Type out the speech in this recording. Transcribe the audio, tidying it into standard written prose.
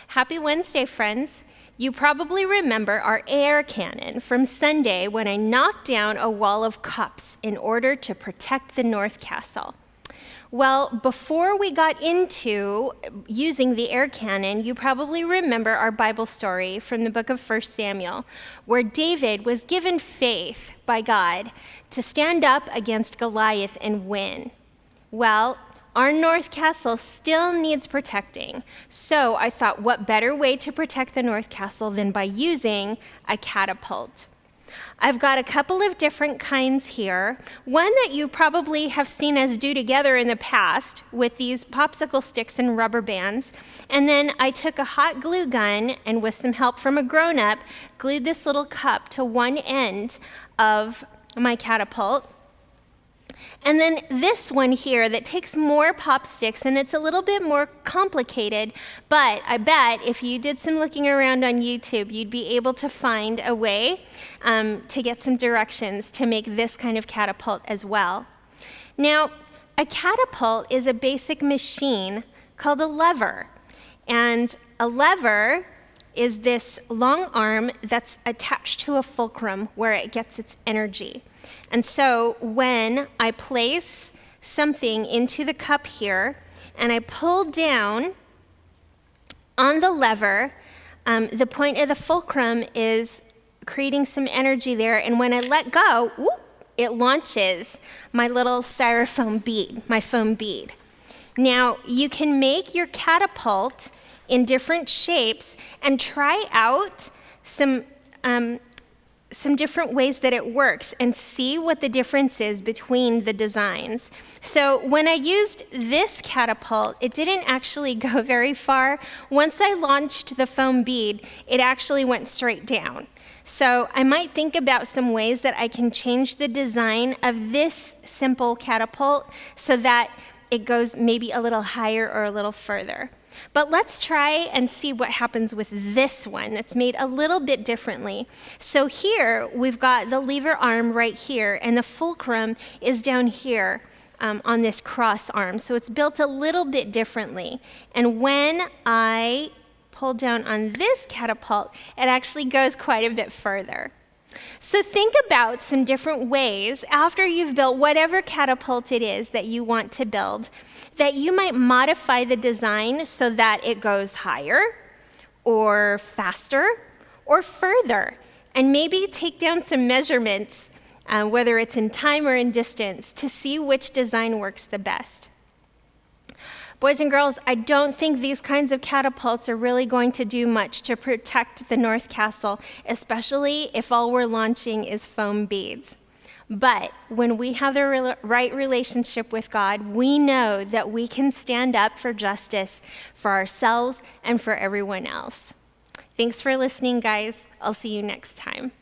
Happy Wednesday, friends. You probably remember our air cannon from Sunday when I knocked down a wall of cups in order to protect the North Castle. Well, before we got into using the air cannon, you probably remember our Bible story from the book of 1 Samuel, where David was given faith by God to stand up against Goliath and win. Well, our North Castle still needs protecting, so I thought, what better way to protect the North Castle than by using a catapult? I've got a couple of different kinds here. One that you probably have seen us do together in the past with these popsicle sticks and rubber bands. And then I took a hot glue gun and with some help from a grown-up, glued this little cup to one end of my catapult. And then this one here that takes more pop sticks, and it's a little bit more complicated, but I bet if you did some looking around on YouTube, you'd be able to find a way to get some directions to make this kind of catapult as well. Now, a catapult is a basic machine called a lever, and a lever is this long arm that's attached to a fulcrum where it gets its energy. And so when I place something into the cup here and I pull down on the lever, the point of the fulcrum is creating some energy there. And when I let go, whoop, it launches my little styrofoam bead, my foam bead. Now, you can make your catapult in different shapes and try out some different ways that it works and see what the difference is between the designs. So when I used this catapult, it didn't actually go very far. Once I launched the foam bead, it actually went straight down. So I might think about some ways that I can change the design of this simple catapult so that it goes maybe a little higher or a little further. But let's try and see what happens with this one that's made a little bit differently. So here, we've got the lever arm right here, and the fulcrum is down here on this cross arm. So it's built a little bit differently. And when I pull down on this catapult, it actually goes quite a bit further. So think about some different ways after you've built whatever catapult it is that you want to build, that you might modify the design so that it goes higher or faster or further, and maybe take down some measurements, whether it's in time or in distance, to see which design works the best. Boys and girls, I don't think these kinds of catapults are really going to do much to protect the North Castle, especially if all we're launching is foam beads. But when we have the right relationship with God, we know that we can stand up for justice for ourselves and for everyone else. Thanks for listening, guys. I'll see you next time.